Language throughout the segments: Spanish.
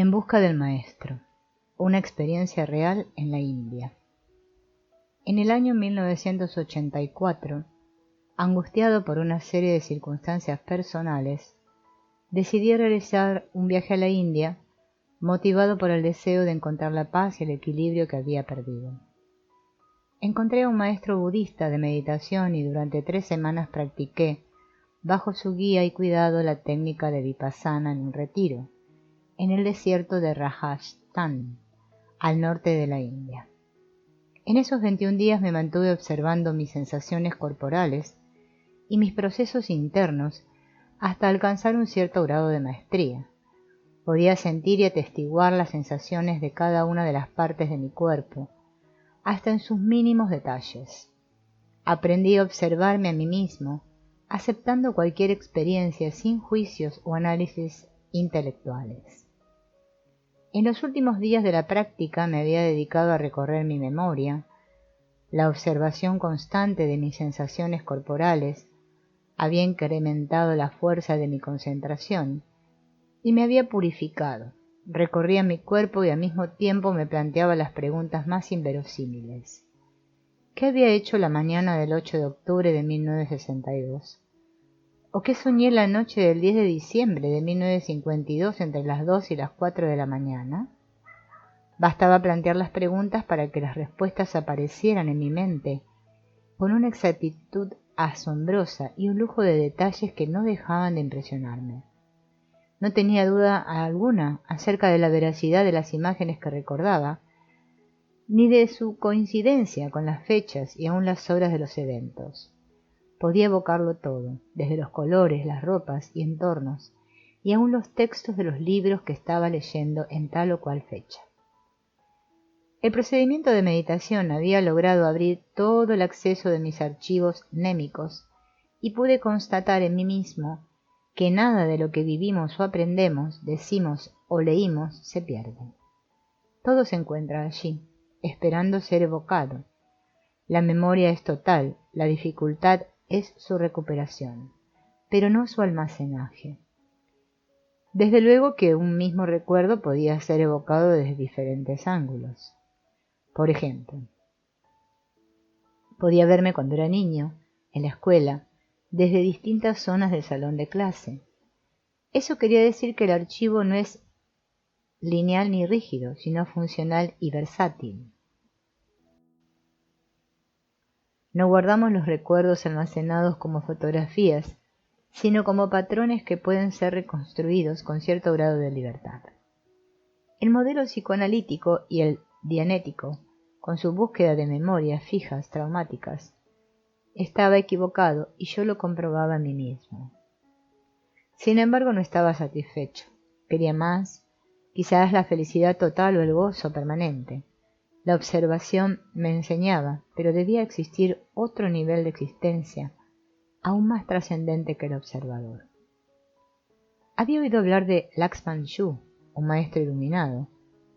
En busca del maestro. Una experiencia real en la India. En el año 1984, angustiado por una serie de circunstancias personales, decidí realizar un viaje a la India, motivado por el deseo de encontrar la paz y el equilibrio que había perdido. Encontré a un maestro budista de meditación y durante 3 semanas practiqué, bajo su guía y cuidado, la técnica de Vipassana en un retiro, en el desierto de Rajasthan, al norte de la India. En esos 21 días me mantuve observando mis sensaciones corporales y mis procesos internos hasta alcanzar un cierto grado de maestría. Podía sentir y atestiguar las sensaciones de cada una de las partes de mi cuerpo, hasta en sus mínimos detalles. Aprendí a observarme a mí mismo, aceptando cualquier experiencia sin juicios o análisis intelectuales. En los últimos días de la práctica me había dedicado a recorrer mi memoria. La observación constante de mis sensaciones corporales había incrementado la fuerza de mi concentración y me había purificado. Recorría mi cuerpo y al mismo tiempo me planteaba las preguntas más inverosímiles. ¿Qué había hecho la mañana del 8 de octubre de 1962? ¿O qué soñé la noche del 10 de diciembre de 1952 entre las 2 y las 4 de la mañana? Bastaba plantear las preguntas para que las respuestas aparecieran en mi mente con una exactitud asombrosa y un lujo de detalles que no dejaban de impresionarme. No tenía duda alguna acerca de la veracidad de las imágenes que recordaba, ni de su coincidencia con las fechas y aun las horas de los eventos. Podía evocarlo todo, desde los colores, las ropas y entornos, y aun los textos de los libros que estaba leyendo en tal o cual fecha. El procedimiento de meditación había logrado abrir todo el acceso de mis archivos mnémicos y pude constatar en mí mismo que nada de lo que vivimos o aprendemos, decimos o leímos se pierde. Todo se encuentra allí, esperando ser evocado. La memoria es total, la dificultad es su recuperación, pero no su almacenaje. Desde luego que un mismo recuerdo podía ser evocado desde diferentes ángulos. Por ejemplo, podía verme cuando era niño, en la escuela, desde distintas zonas del salón de clase. Eso quería decir que el archivo no es lineal ni rígido, sino funcional y versátil. No guardamos los recuerdos almacenados como fotografías, sino como patrones que pueden ser reconstruidos con cierto grado de libertad. El modelo psicoanalítico y el dianético, con su búsqueda de memorias fijas traumáticas, estaba equivocado y yo lo comprobaba a mí mismo. Sin embargo, no estaba satisfecho. Quería más, quizás la felicidad total o el gozo permanente. La observación me enseñaba, pero debía existir otro nivel de existencia, aún más trascendente que el observador. Había oído hablar de Lakshman Shu, un maestro iluminado,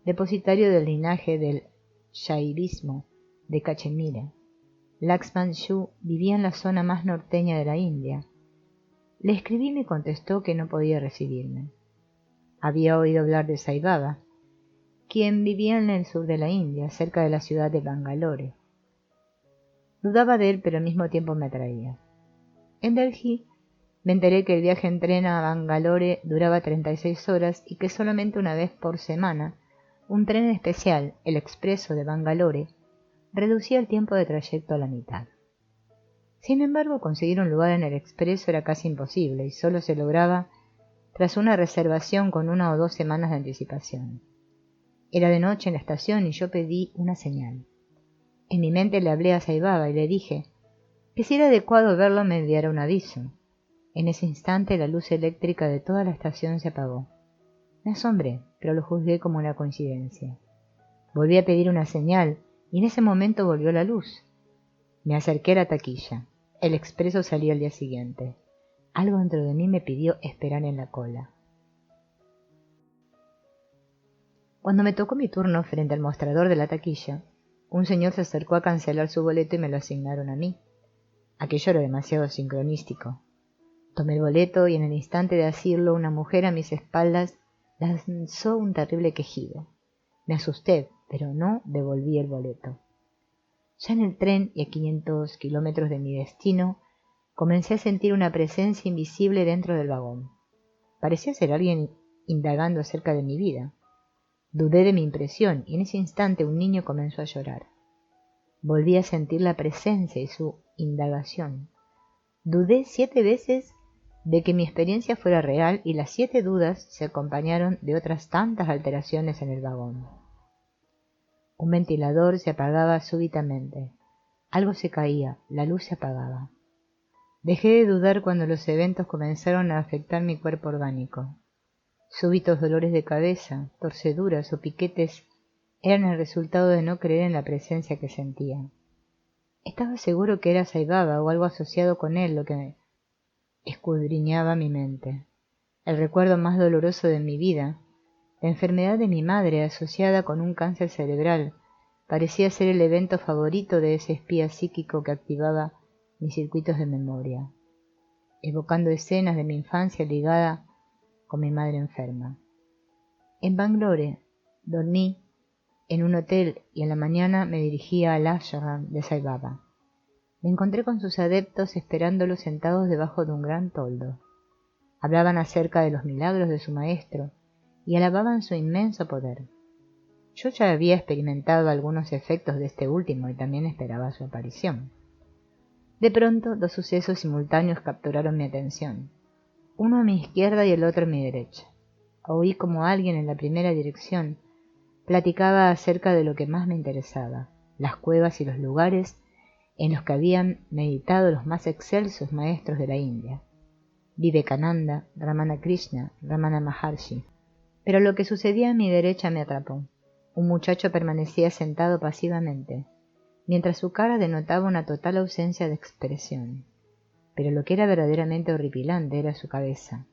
depositario del linaje del Shaivismo de Cachemira. Lakshman Shu vivía en la zona más norteña de la India. Le escribí y me contestó que no podía recibirme. Había oído hablar de Sai Baba, quien vivía en el sur de la India, cerca de la ciudad de Bangalore. Dudaba de él, pero al mismo tiempo me atraía. En Delhi me enteré que el viaje en tren a Bangalore duraba 36 horas y que solamente una vez por semana un tren especial, el expreso de Bangalore, reducía el tiempo de trayecto a la mitad. Sin embargo, conseguir un lugar en el expreso era casi imposible y solo se lograba tras una reservación con 1 o 2 semanas de anticipación. Era de noche en la estación y yo pedí una señal. En mi mente le hablé a Sai Baba y le dije que si era adecuado verlo me enviara un aviso. En ese instante la luz eléctrica de toda la estación se apagó. Me asombré, pero lo juzgué como una coincidencia. Volví a pedir una señal y en ese momento volvió la luz. Me acerqué a la taquilla. El expreso salía al día siguiente. Algo dentro de mí me pidió esperar en la cola. Cuando me tocó mi turno frente al mostrador de la taquilla, un señor se acercó a cancelar su boleto y me lo asignaron a mí. Aquello era demasiado sincronístico. Tomé el boleto y en el instante de asirlo una mujer a mis espaldas lanzó un terrible quejido. Me asusté, pero no devolví el boleto. Ya en el tren y a 500 kilómetros de mi destino, comencé a sentir una presencia invisible dentro del vagón. Parecía ser alguien indagando acerca de mi vida. Dudé de mi impresión y en ese instante un niño comenzó a llorar. Volví a sentir la presencia y su indagación. Dudé 7 veces de que mi experiencia fuera real y las 7 dudas se acompañaron de otras tantas alteraciones en el vagón. Un ventilador se apagaba súbitamente. Algo se caía, la luz se apagaba. Dejé de dudar cuando los eventos comenzaron a afectar mi cuerpo orgánico. Súbitos dolores de cabeza, torceduras o piquetes eran el resultado de no creer en la presencia que sentía. Estaba seguro que era Sai Baba o algo asociado con él lo que escudriñaba mi mente. El recuerdo más doloroso de mi vida, la enfermedad de mi madre asociada con un cáncer cerebral, parecía ser el evento favorito de ese espía psíquico que activaba mis circuitos de memoria, evocando escenas de mi infancia ligada con mi madre enferma. En Bangalore dormí en un hotel y en la mañana me dirigía al ashram de Sai Baba. Me encontré con sus adeptos esperándolo sentados debajo de un gran toldo. Hablaban acerca de los milagros de su maestro y alababan su inmenso poder. Yo ya había experimentado algunos efectos de este último y también esperaba su aparición. De pronto, 2 sucesos simultáneos capturaron mi atención, uno a mi izquierda y el otro a mi derecha. Oí como alguien en la primera dirección platicaba acerca de lo que más me interesaba, las cuevas y los lugares en los que habían meditado los más excelsos maestros de la India, Vivekananda, Ramana Krishna, Ramana Maharshi. Pero lo que sucedía a mi derecha me atrapó. Un muchacho permanecía sentado pasivamente, mientras su cara denotaba una total ausencia de expresión. Pero lo que era verdaderamente horripilante era su cabeza,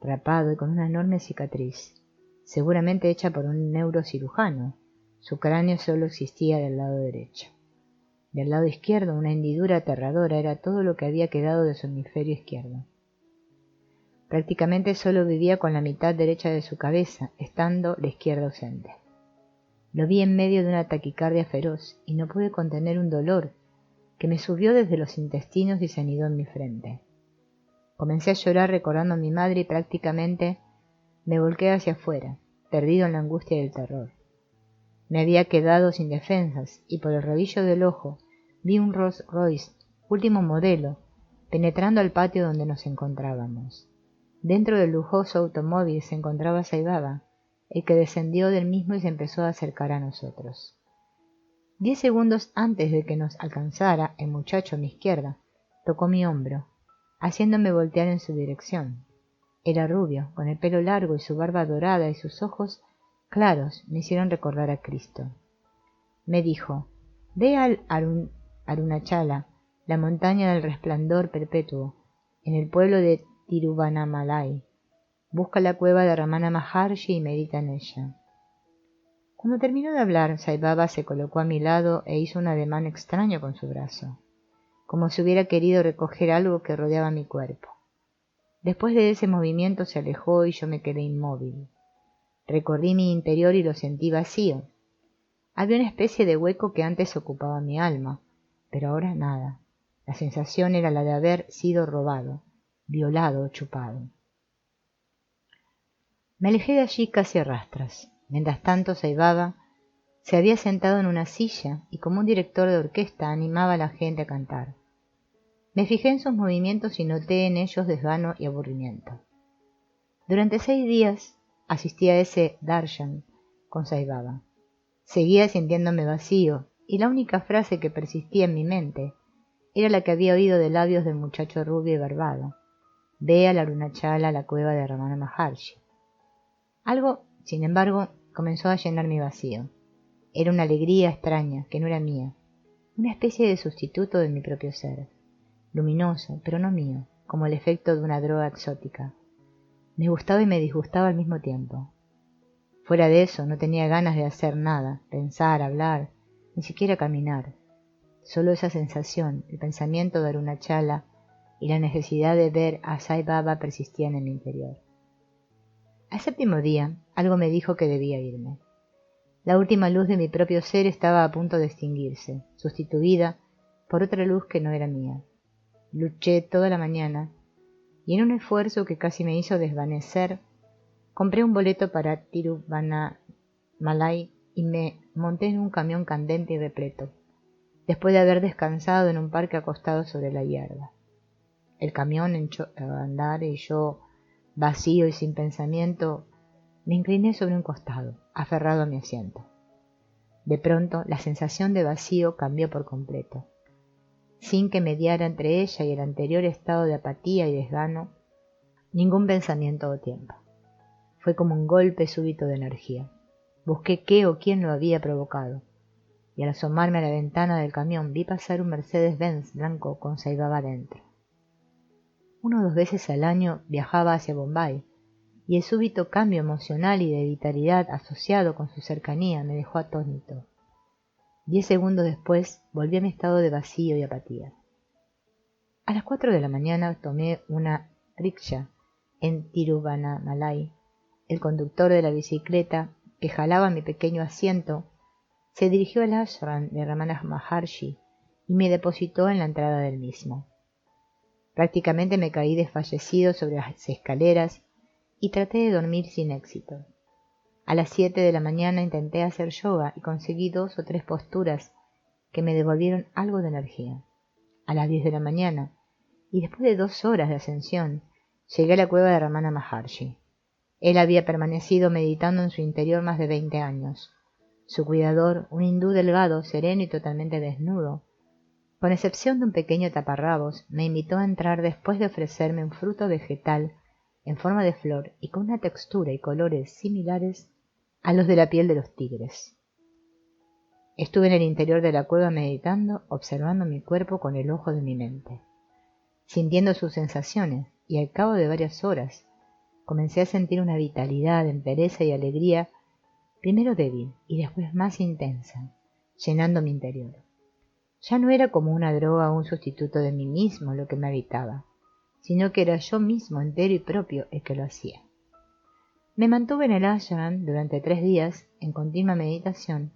rapado y con una enorme cicatriz, seguramente hecha por un neurocirujano. Su cráneo solo existía del lado derecho. Del lado izquierdo, una hendidura aterradora era todo lo que había quedado de su hemisferio izquierdo. Prácticamente solo vivía con la mitad derecha de su cabeza, estando la izquierda ausente. Lo vi en medio de una taquicardia feroz y no pude contener un dolor que me subió desde los intestinos y se anidó en mi frente. Comencé a llorar recordando a mi madre y prácticamente me volqué hacia afuera, perdido en la angustia y el terror. Me había quedado sin defensas y por el rabillo del ojo vi un Rolls Royce, último modelo, penetrando al patio donde nos encontrábamos. Dentro del lujoso automóvil se encontraba Sai Baba, el que descendió del mismo y se empezó a acercar a nosotros. 10 segundos antes de que nos alcanzara, el muchacho a mi izquierda tocó mi hombro, haciéndome voltear en su dirección. Era rubio, con el pelo largo y su barba dorada y sus ojos claros me hicieron recordar a Cristo. Me dijo: «Ve al Arunachala, la montaña del resplandor perpetuo, en el pueblo de Tiruvannamalai. Busca la cueva de Ramana Maharshi y medita en ella». Cuando terminó de hablar, Sai Baba se colocó a mi lado e hizo un ademán extraño con su brazo, como si hubiera querido recoger algo que rodeaba mi cuerpo. Después de ese movimiento se alejó y yo me quedé inmóvil. Recorrí mi interior y lo sentí vacío. Había una especie de hueco que antes ocupaba mi alma, pero ahora nada. La sensación era la de haber sido robado, violado o chupado. Me alejé de allí casi a rastras. Mientras tanto, Sai Baba se había sentado en una silla y como un director de orquesta animaba a la gente a cantar. Me fijé en sus movimientos y noté en ellos desgano y aburrimiento. Durante 6 días asistí a ese darshan con Sai Baba. Seguía sintiéndome vacío y la única frase que persistía en mi mente era la que había oído de labios del muchacho rubio y barbado: «Ve a la Arunachala, la cueva de Ramana Maharshi». Algo, sin embargo, comenzó a llenar mi vacío. Era una alegría extraña, que no era mía, una especie de sustituto de mi propio ser, luminoso, pero no mío, como el efecto de una droga exótica. Me gustaba y me disgustaba al mismo tiempo. Fuera de eso, no tenía ganas de hacer nada, pensar, hablar, ni siquiera caminar. Solo esa sensación, el pensamiento de Arunachala y la necesidad de ver a Sai Baba persistían en mi interior. Al séptimo día, algo me dijo que debía irme. La última luz de mi propio ser estaba a punto de extinguirse, sustituida por otra luz que no era mía. Luché toda la mañana y en un esfuerzo que casi me hizo desvanecer, compré un boleto para Tiruvannamalai y me monté en un camión candente y repleto, después de haber descansado en un parque acostado sobre la hierba. El camión echó a andar y yo, vacío y sin pensamiento, me incliné sobre un costado, aferrado a mi asiento. De pronto, la sensación de vacío cambió por completo. Sin que mediara entre ella y el anterior estado de apatía y desgano, ningún pensamiento o tiempo. Fue como un golpe súbito de energía. Busqué qué o quién lo había provocado, y al asomarme a la ventana del camión vi pasar un Mercedes-Benz blanco con Saibaba dentro. 1 o 2 veces al año viajaba hacia Bombay, y el súbito cambio emocional y de vitalidad asociado con su cercanía me dejó atónito. 10 segundos después volví a mi estado de vacío y apatía. A las 4 de la mañana tomé una rickshaw en Tiruvannamalai. El conductor de la bicicleta, que jalaba mi pequeño asiento, se dirigió al ashram de Ramana Maharshi y me depositó en la entrada del mismo. Prácticamente me caí desfallecido sobre las escaleras y traté de dormir sin éxito. A las 7 de la mañana intenté hacer yoga y conseguí 2 o 3 posturas que me devolvieron algo de energía. A las 10 de la mañana, y después de 2 horas de ascensión, llegué a la cueva de Ramana Maharshi. Él había permanecido meditando en su interior más de 20 años. Su cuidador, un hindú delgado, sereno y totalmente desnudo, con excepción de un pequeño taparrabos, me invitó a entrar después de ofrecerme un fruto vegetal en forma de flor y con una textura y colores similares a los de la piel de los tigres. Estuve en el interior de la cueva meditando, observando mi cuerpo con el ojo de mi mente, sintiendo sus sensaciones, y al cabo de varias horas comencé a sentir una vitalidad, entereza y alegría, primero débil y después más intensa, llenando mi interior. Ya no era como una droga o un sustituto de mí mismo lo que me habitaba, sino que era yo mismo entero y propio el que lo hacía. Me mantuve en el ashram durante 3 días en continua meditación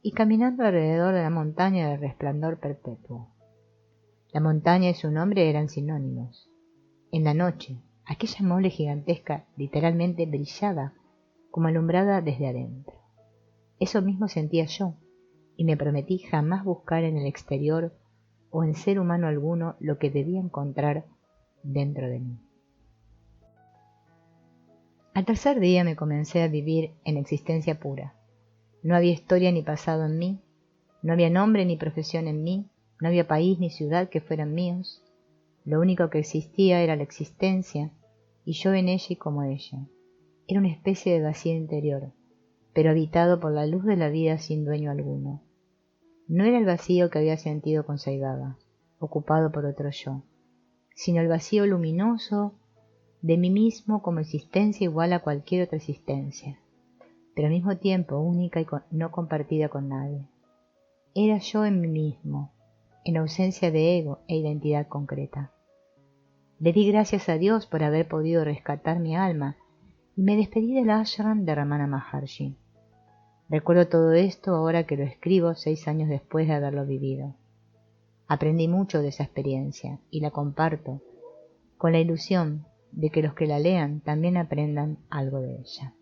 y caminando alrededor de la montaña del resplandor perpetuo. La montaña y su nombre eran sinónimos. En la noche, aquella mole gigantesca literalmente brillaba como alumbrada desde adentro. Eso mismo sentía yo, y me prometí jamás buscar en el exterior o en ser humano alguno lo que debía encontrar dentro de mí. Al tercer día me comencé a vivir en existencia pura. No había historia ni pasado en mí, no había nombre ni profesión en mí, no había país ni ciudad que fueran míos. Lo único que existía era la existencia, y yo en ella y como ella. Era una especie de vacío interior, pero habitado por la luz de la vida sin dueño alguno. No era el vacío que había sentido con Saibaba, ocupado por otro yo, sino el vacío luminoso de mí mismo como existencia igual a cualquier otra existencia, pero al mismo tiempo única y no compartida con nadie. Era yo en mí mismo, en ausencia de ego e identidad concreta. Le di gracias a Dios por haber podido rescatar mi alma y me despedí del ashram de Ramana Maharshi. Recuerdo todo esto ahora que lo escribo 6 años después de haberlo vivido. Aprendí mucho de esa experiencia y la comparto con la ilusión de que los que la lean también aprendan algo de ella.